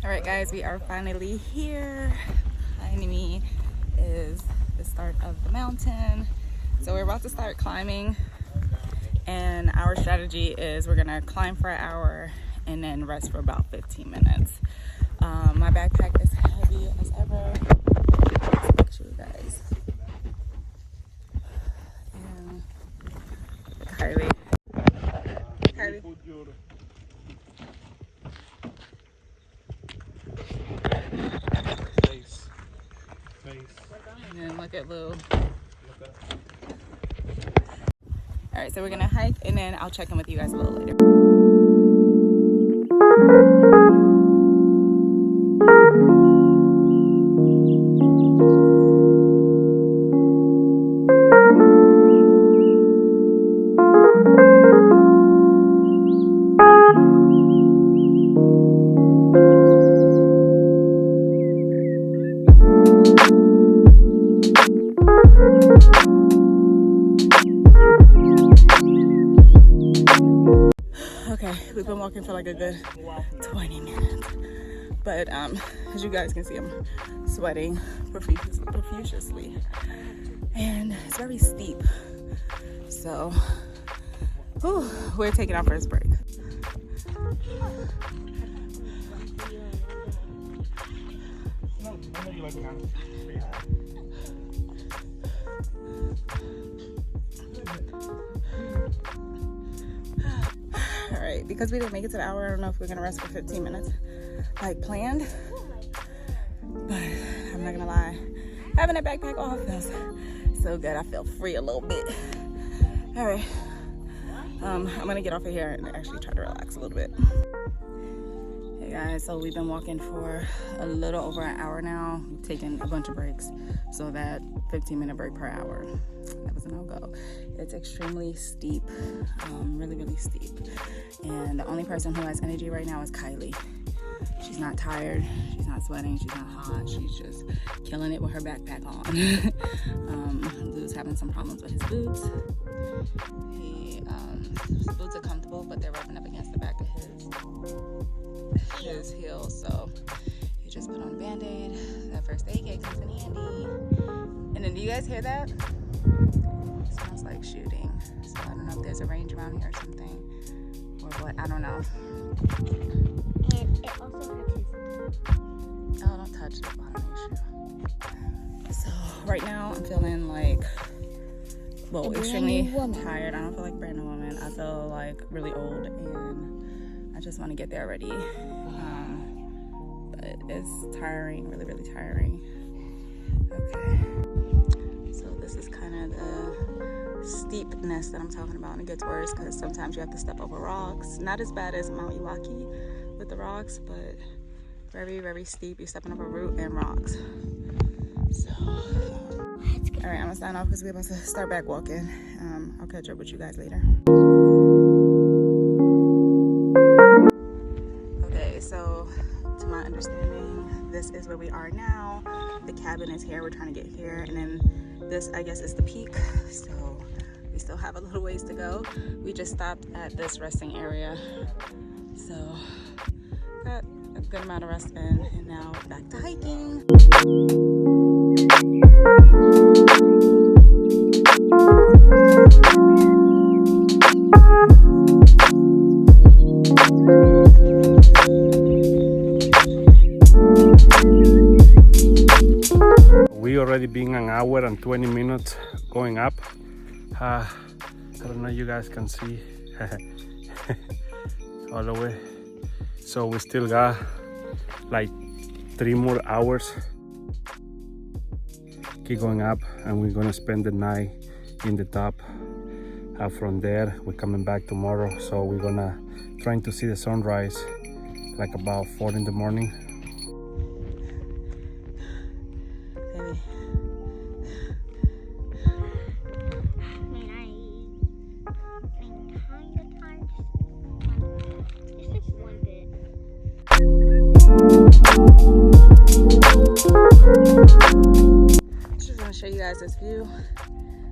All right, guys, we are finally here. Behind me is the start of the mountain. So we're about to start climbing, and our strategy is we're gonna climb for an hour and then rest for about 15 minutes. My backpack is heavy as ever. Let's show you guys. And Kylie. Face. And then look at Lou. All right, so we're gonna hike, and then I'll check in with you guys a little later. Okay, we've been walking for like a good 20 minutes. But as you guys can see, I'm sweating profusely. And it's very steep. So, we're taking our first break. All right, because we didn't make it to the hour, I don't know if we're gonna rest for 15 minutes like planned, but I'm not gonna lie, having that backpack off feels so good. I feel free a little bit. All right, I'm gonna get off of here and actually try to relax a little bit. Hey guys, so we've been walking for a little over an hour now. We've taken a bunch of breaks, so that 15-minute break per hour, that was a no-go. It's extremely steep, really steep. And the only person who has energy right now is Kylie. She's not tired, she's not sweating, she's not hot, she's just killing it with her backpack on. Lou's having some problems with his boots. His boots are comfortable, but they're rubbing up against the back of his heels, so he just put on a Band-Aid. That first aid kit comes in handy. And then, do you guys hear that? It smells like shooting. So I don't know if there's a range around here or something, or what. I don't know. And it also hurts his. Oh, don't touch the bottom of your shoe. So right now I'm feeling like, well, extremely tired. I don't feel like a brand new woman. I feel like really old, and I just want to get there already. But it's tiring, really tiring. Okay. So this is kind of the steepness that I'm talking about, and it gets worse because sometimes you have to step over rocks. Not as bad as Mount Iwate with the rocks, but very steep. You're stepping over root and rocks. So, all right, I'm gonna sign off because we're about to start back walking. I'll catch up with you guys later. Okay, so to my understanding, this is where we are now. The cabin is here. We're trying to get here, and then this, I guess, is the peak. So we still have a little ways to go. We just stopped at this resting area, so got a good amount of rest in, and now back to hiking. We already been an hour and 20 minutes going up. I don't know, you guys can see all the way. So we still got like 3 more hours. Keep going up, and we're gonna spend the night in the top. From there we're coming back tomorrow, so we're gonna trying to see the sunrise like about 4 in the morning. Just gonna show you guys this view.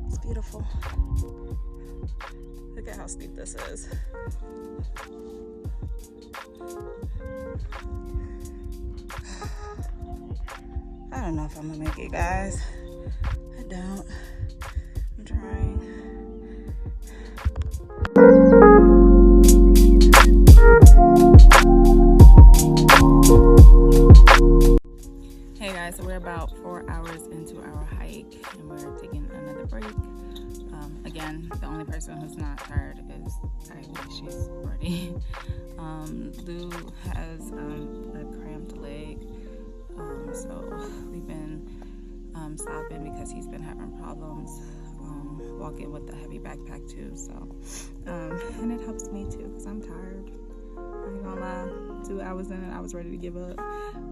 It's beautiful. Look at how steep this is. don't know if I'm gonna make it, guys. I don't. I'm trying. Hey guys, so we're about 4 hours into our hike and we're taking another break. Again, the only person who's not tired is Iwate. She's ready. Lou has a cramped leg, so we've been stopping because he's been having problems walking with the heavy backpack too. So, and it helps me too because I'm tired. I ain't gonna lie, 2 hours in and I was ready to give up,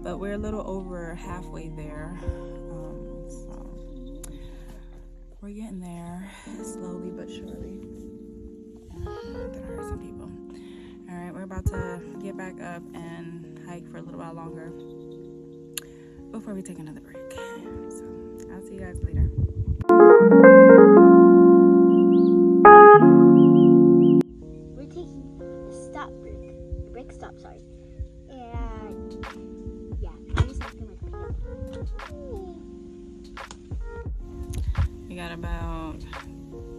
but we're a little over halfway there. So we're getting there slowly but surely. That I heard some people. All right, we're about to get back up and hike for a little while longer before we take another break. So I'll see you guys later. We're taking a stop break. A break stop, sorry. And yeah, I'm just making my video. We got about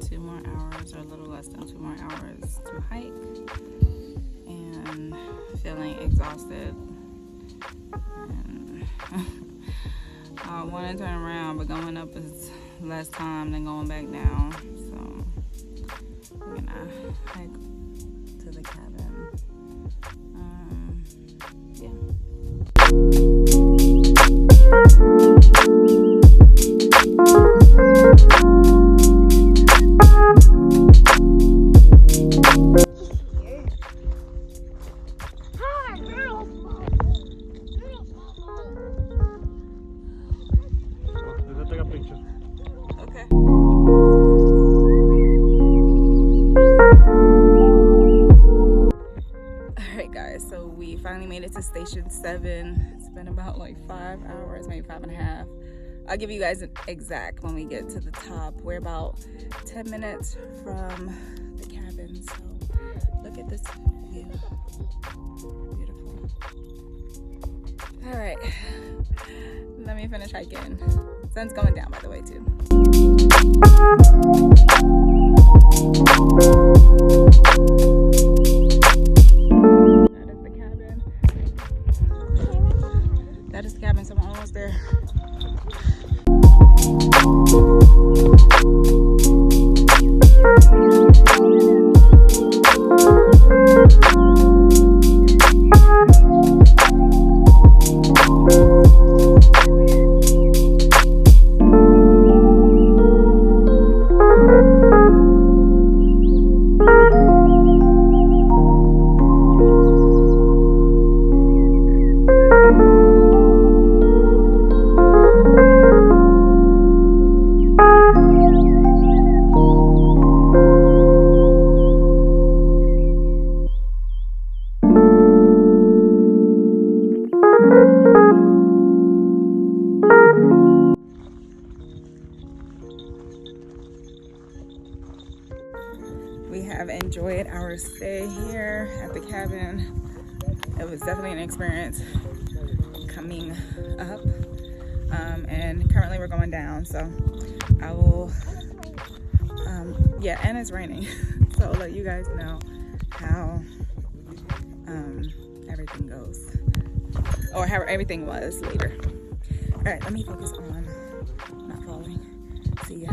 2 more hours or a little less than 2 more hours to hike and feeling exhausted. And I want to turn around, but going up is less time than going back down. So we're gonna hike to the cabin. Let's take a picture. Okay. Alright guys, so we finally made it to station 7. It's been about like 5 hours, maybe 5.5. I'll give you guys an exact when we get to the top. We're about 10 minutes from the cabin, so look at this view. Beautiful. Alright, let me finish hiking. Sun's going down, by the way, too. That is the cabin. That is the cabin, so I'm almost there. We have enjoyed our stay here at the cabin. It was definitely an experience coming up, and currently we're going down, so I will yeah, and it's raining so I'll let you guys know how everything goes, or how everything was later. All right, let me focus on not falling. See ya.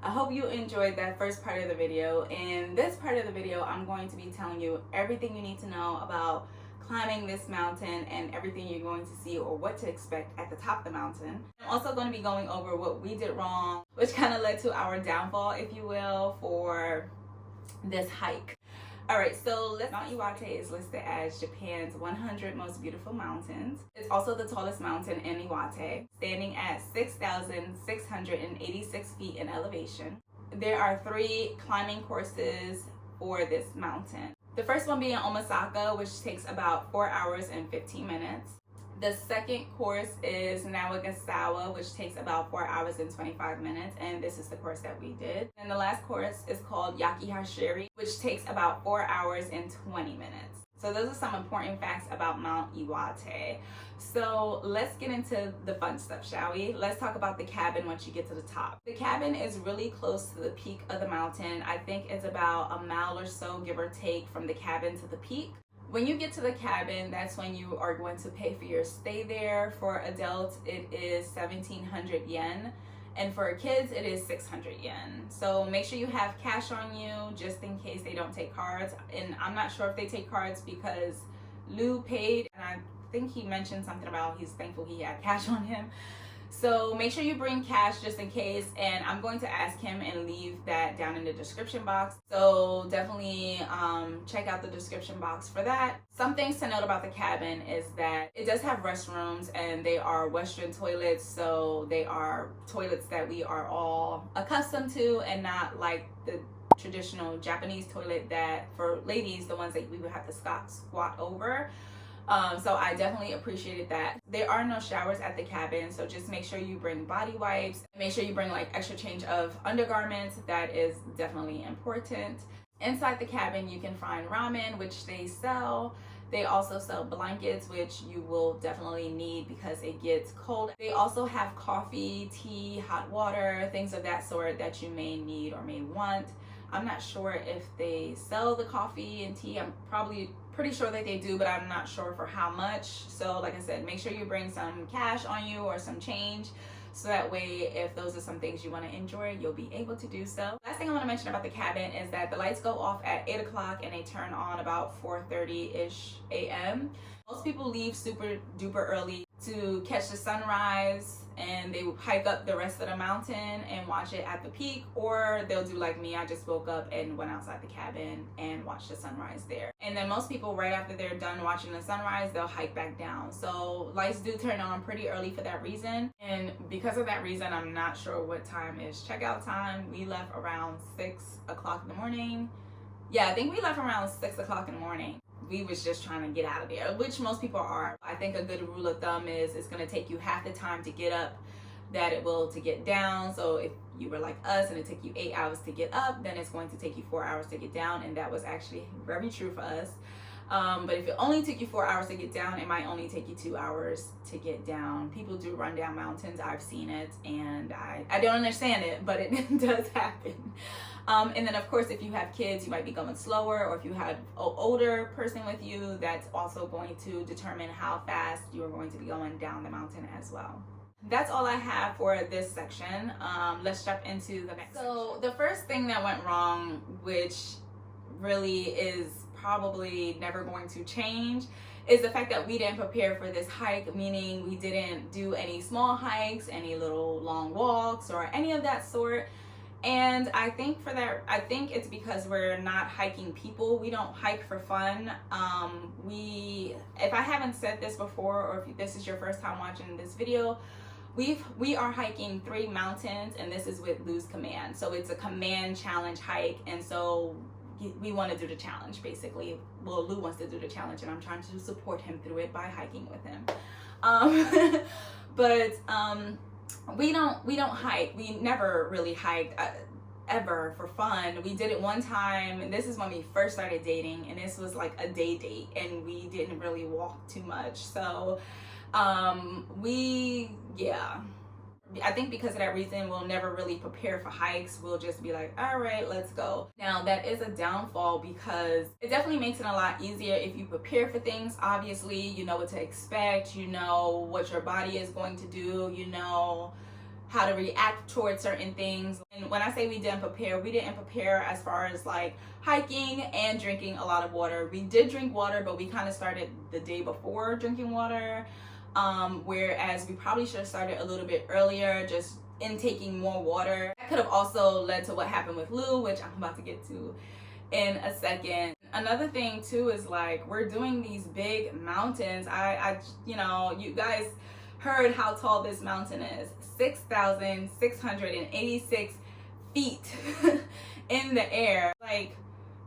I hope you enjoyed that first part of the video. In this part of the video, I'm going to be telling you everything you need to know about climbing this mountain and everything you're going to see or what to expect at the top of the mountain. I'm also going to be going over what we did wrong, which kind of led to our downfall, if you will, for this hike. All right, so Mount Iwate is listed as Japan's 100 most beautiful mountains. It's also the tallest mountain in Iwate, standing at 6,686 feet in elevation. There are 3 climbing courses for this mountain. The first one being Omasaka, which takes about 4 hours and 15 minutes. The second course is Nagasawa, which takes about 4 hours and 25 minutes, and this is the course that we did. And the last course is called Yakihashiri, which takes about 4 hours and 20 minutes. So those are some important facts about Mount Iwate. So let's get into the fun stuff, shall we? Let's talk about the cabin once you get to the top. The cabin is really close to the peak of the mountain. I think it's about a mile or so, give or take, from the cabin to the peak. When you get to the cabin, that's when you are going to pay for your stay there. For adults, it is 1,700 yen. And for kids, it is 600 yen. So make sure you have cash on you just in case they don't take cards. And I'm not sure if they take cards because Lou paid. And I think he mentioned something about he's thankful he had cash on him. So make sure you bring cash just in case, and I'm going to ask him and leave that down in the description box. So definitely check out the description box for that. Some things to note about the cabin is that it does have restrooms, and they are Western toilets, so they are toilets that we are all accustomed to and not like the traditional Japanese toilet that for ladies, the ones that we would have to squat over. So I definitely appreciated that. There are no showers at the cabin, so just make sure you bring body wipes. Make sure you bring like extra change of undergarments. That is definitely important. Inside the cabin, you can find ramen, which they sell. They also sell blankets, which you will definitely need because it gets cold. They also have coffee, tea, hot water, things of that sort that you may need or may want. I'm not sure if they sell the coffee and tea. I'm probably pretty sure that they do, but I'm not sure for how much. So like I said, make sure you bring some cash on you or some change, so that way if those are some things you want to enjoy, you'll be able to do so. Last thing I want to mention about the cabin is that the lights go off at 8 o'clock and they turn on about 4:30-ish a.m. Most people leave super duper early to catch the sunrise, and they hike up the rest of the mountain and watch it at the peak, or they'll do like me. I just woke up and went outside the cabin and watched the sunrise there. And then most people, right after they're done watching the sunrise, they'll hike back down. So lights do turn on pretty early for that reason, and because of that reason, I'm not sure what time is checkout time. We left around 6 o'clock in the morning. Yeah, I think we left around 6 o'clock in the morning. We was just trying to get out of there, which most people are. I think a good rule of thumb is it's going to take you half the time to get up that it will to get down. So if you were like us and it took you 8 hours to get up, then it's going to take you 4 hours to get down, and that was actually very true for us. But if it only took you 4 hours to get down, it might only take you 2 hours to get down. People do run down mountains. I've seen it, and I don't understand it, but it does happen. And then of course, if you have kids, you might be going slower, or if you have an older person with you, that's also going to determine how fast you're going to be going down the mountain as well. That's all I have for this section. Let's jump into the next. So the first thing that went wrong, which really is probably never going to change, is the fact that we didn't prepare for this hike, meaning we didn't do any small hikes, any little long walks, or any of that sort. And I think it's because we're not hiking people. We don't hike for fun. If I haven't said this before, or if this is your first time watching this video, we are hiking 3 mountains, and this is with Lou's command. So it's a command challenge hike, and so we want to do the challenge basically. Well, Lou wants to do the challenge, and I'm trying to support him through it by hiking with him. We don't hike. We never really hiked ever for fun. We did it one time, and this is when we first started dating, and this was like a day date, and we didn't really walk too much. So I think because of that reason, we'll never really prepare for hikes. We'll just be like, all right, let's go. Now, that is a downfall because it definitely makes it a lot easier if you prepare for things. Obviously, you know what to expect, you know what your body is going to do, you know how to react towards certain things. And when I say we didn't prepare as far as like hiking and drinking a lot of water. We did drink water, but we kind of started the day before drinking water, whereas we probably should have started a little bit earlier, just intaking more water. That could have also led to what happened with Lou, which I'm about to get to in a second. Another thing too is like, we're doing these big mountains. I you know, you guys heard how tall this mountain is. 6,686 feet in the air. Like,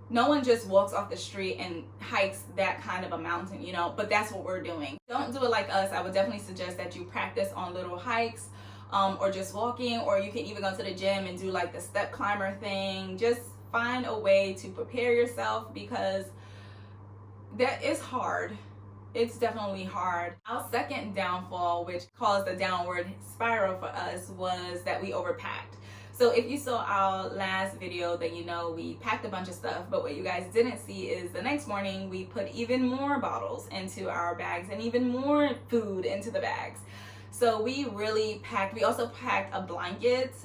no one just walks off the street and hikes that kind of a mountain, you know, but that's what we're doing. Don't do it like us. I would definitely suggest that you practice on little hikes, or just walking, or you can even go to the gym and do like the step climber thing. Just find a way to prepare yourself, because that is hard. It's definitely hard. Our second downfall, which caused the downward spiral for us, was that we overpacked. So if you saw our last video, then you know we packed a bunch of stuff, but what you guys didn't see is the next morning we put even more bottles into our bags and even more food into the bags. So we really packed. We also packed a blanket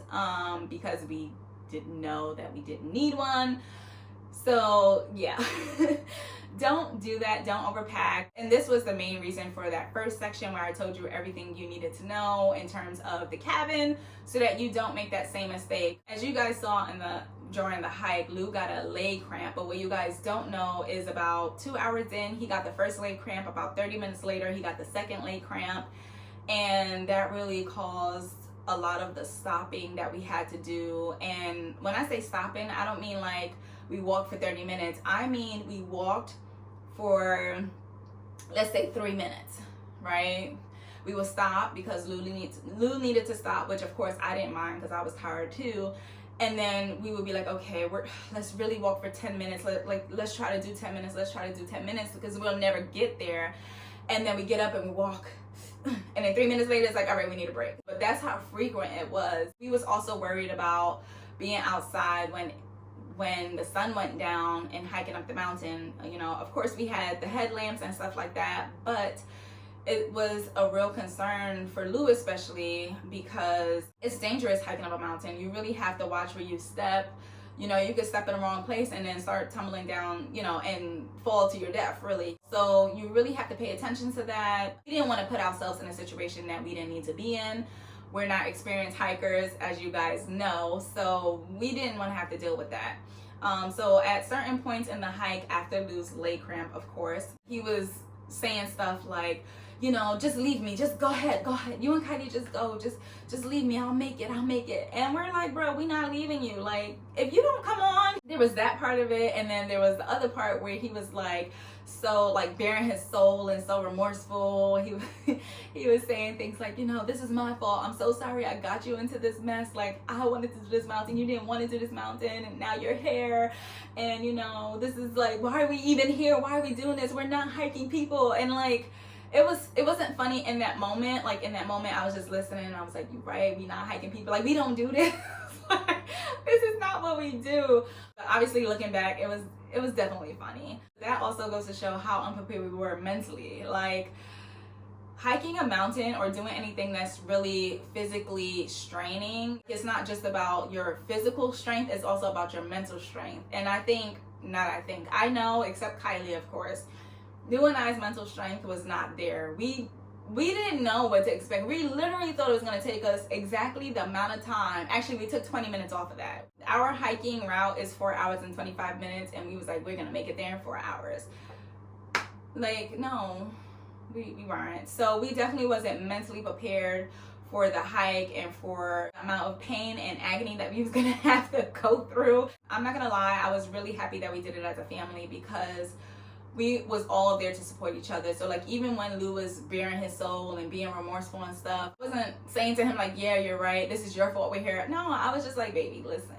because we didn't know that we didn't need one. So yeah. Don't do that. Don't overpack. And this was the main reason for that first section where I told you everything you needed to know in terms of the cabin, so that you don't make that same mistake. As you guys saw during the hike, Lou got a leg cramp, but what you guys don't know is about 2 hours in, he got the first leg cramp. About 30 minutes later, he got the second leg cramp, and that really caused a lot of the stopping that we had to do. And when I say stopping, I don't mean like we walked for 30 minutes. I mean we walked for, let's say, 3 minutes, right? We would stop because Lou needed to stop, which of course I didn't mind because I was tired too. And then we would be like, okay, let's really walk for 10 minutes. Let's try to do 10 minutes. Let's try to do 10 minutes, because we'll never get there. And then we get up and we walk. And then 3 minutes later, it's like, all right, we need a break. But that's how frequent it was. We was also worried about being outside when the sun went down and hiking up the mountain. You know, of course we had the headlamps and stuff like that, but it was a real concern for Lou, especially because it's dangerous hiking up a mountain. You really have to watch where you step. You know, you could step in the wrong place and then start tumbling down, you know, and fall to your death, really. So you really have to pay attention to that. We didn't want to put ourselves in a situation that we didn't need to be in. We're not experienced hikers, as you guys know, so we didn't want to have to deal with that. So at certain points in the hike, after Lou's leg cramp, of course, he was saying stuff like, you know, just leave me, just go ahead, you and Kylie just go, just leave me, I'll make it. And we're like, bro, we not leaving you. Like, if you don't come on. There was that part of it, and then there was the other part where he was like, so like bearing his soul and so remorseful. He was saying things like, you know, this is my fault, I'm so sorry I got you into this mess. Like, I wanted to do this mountain, you didn't want to do this mountain, and now you're here, and you know, this is like, why are we even here, why are we doing this, we're not hiking people. And like, it wasn't funny in that moment. Like, in that moment I was just listening and I was like, you're right, we not hiking people, like, we don't do this. Like, this is not what we do. But obviously looking back, it was definitely funny. That also goes to show how unprepared we were mentally. Like, hiking a mountain or doing anything that's really physically straining, it's not just about your physical strength, it's also about your mental strength. And I know, except Kylie, of course, Lou and I's mental strength was not there. We didn't know what to expect. We literally thought it was going to take us exactly the amount of time. Actually, we took 20 minutes off of that. Our hiking route is 4 hours and 25 minutes, and we was like, we're going to make it there in 4 hours. Like, no, we weren't. So we definitely wasn't mentally prepared for the hike and for the amount of pain and agony that we was going to have to go through. I'm not going to lie, I was really happy that we did it as a family, because we was all there to support each other. So like, even when Lou was bearing his soul and being remorseful and stuff, I wasn't saying to him like, yeah, you're right, this is your fault we're here. No, I was just like, baby, listen,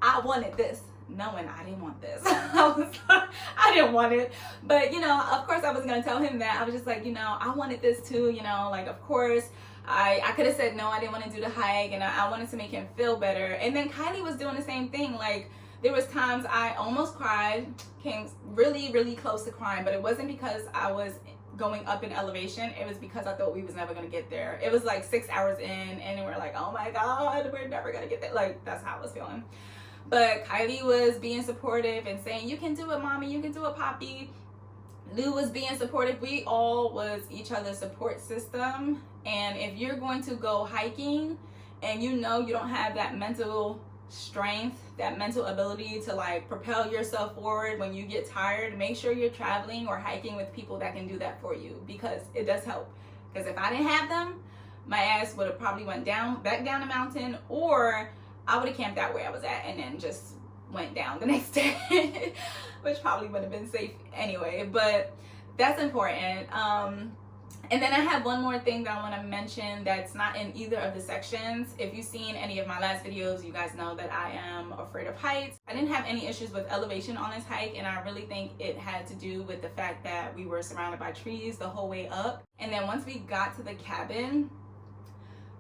I wanted this, knowing I didn't want this. I didn't want it. But you know, of course I was gonna tell him that. I was just like, you know, I wanted this too, you know, like, of course I could have said no, I didn't want to do the hike, and I wanted to make him feel better. And then Kylie was doing the same thing. Like, there was times I almost cried, came really, really close to crying, but it wasn't because I was going up in elevation, it was because I thought we was never gonna get there. It was like 6 hours in and we're like, oh my God, we're never gonna get there. Like, that's how I was feeling. But Kylie was being supportive and saying, you can do it, mommy, you can do it, poppy. Lou was being supportive. We all was each other's support system. And if you're going to go hiking and you know you don't have that mental strength, that mental ability to like propel yourself forward when you get tired, make sure you're traveling or hiking with people that can do that for you, because it does help. Because if I didn't have them, my ass would have probably went back down the mountain, or I would have camped out where I was at and then just went down the next day, which probably would have been safe anyway. But that's important. And then I have one more thing that I want to mention that's not in either of the sections. If you've seen any of my last videos, you guys know that I am afraid of heights. I didn't have any issues with elevation on this hike, and I really think it had to do with the fact that we were surrounded by trees the whole way up. And then once we got to the cabin,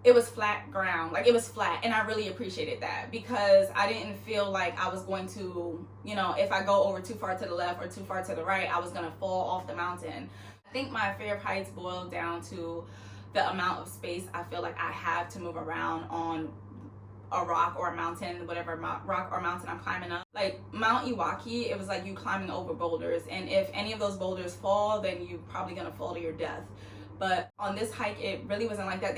it was flat ground, like it was flat, and I really appreciated that, because I didn't feel like I was going to, you know, if I go over too far to the left or too far to the right, I was gonna fall off the mountain. I think my fear of heights boiled down to the amount of space I feel like I have to move around on a rock or a mountain, whatever rock or mountain I'm climbing up. Like Mount Iwate, it was like you climbing over boulders, and if any of those boulders fall, then you're probably gonna fall to your death. But on this hike, it really wasn't like that.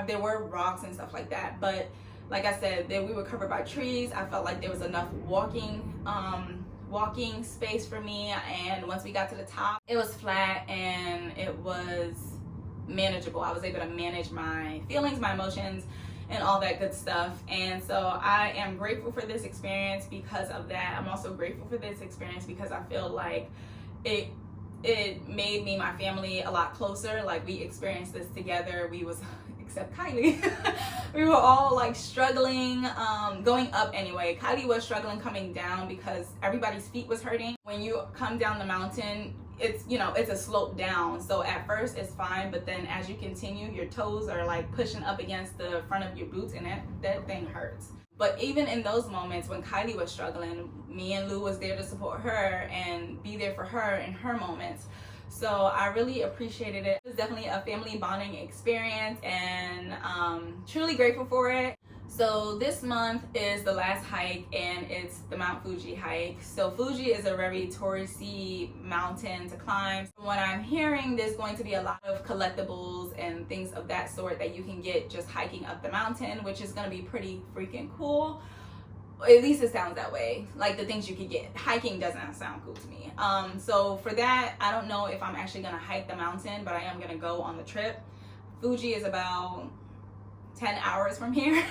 There were rocks and stuff like that, but like I said, we were covered by trees. I felt like there was enough walking space for me, and once we got to the top, it was flat and it was manageable. I was able to manage my feelings, my emotions, and all that good stuff. And so I am grateful for this experience because of that. I'm also grateful for this experience because I feel like it made me, my family, a lot closer. Like, we experienced this together. We was, except Kylie, we were all like struggling going up anyway. Kylie was struggling coming down because everybody's feet was hurting. When you come down the mountain, it's, you know, it's a slope down, so at first it's fine, but then as you continue, your toes are like pushing up against the front of your boots, and that thing hurts. But even in those moments when Kylie was struggling, me and Lou was there to support her and be there for her in her moments. So I really appreciated it. It was definitely a family bonding experience, and truly grateful for it. So this month is the last hike, and it's the Mount Fuji hike. So Fuji is a very touristy mountain to climb. From what I'm hearing, there's going to be a lot of collectibles and things of that sort that you can get just hiking up the mountain, which is going to be pretty freaking cool. At least it sounds that way. Like, the things you could get. Hiking doesn't sound cool to me. So for that, I don't know if I'm actually going to hike the mountain, but I am going to go on the trip. Fuji is about 10 hours from here.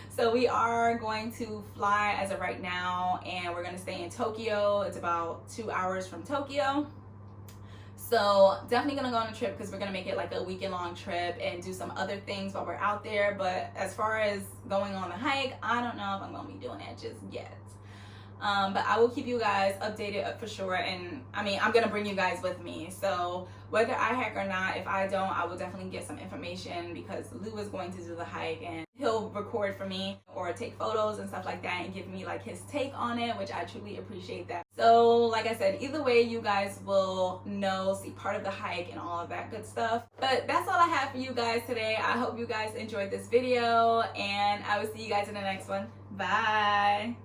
So we are going to fly as of right now, and we're going to stay in Tokyo. It's about 2 hours from Tokyo. So definitely gonna go on a trip, because we're gonna make it like a weekend-long trip and do some other things while we're out there. But as far as going on the hike, I don't know if I'm gonna be doing that just yet. But I will keep you guys updated for sure. And I mean, I'm gonna bring you guys with me. So whether I hike or not, if I don't, I will definitely get some information, because Lou is going to do the hike and he'll record for me or take photos and stuff like that and give me like his take on it, which I truly appreciate that. So like I said, either way, you guys will know, see part of the hike and all of that good stuff. But that's all I have for you guys today. I hope you guys enjoyed this video, and I will see you guys in the next one. Bye.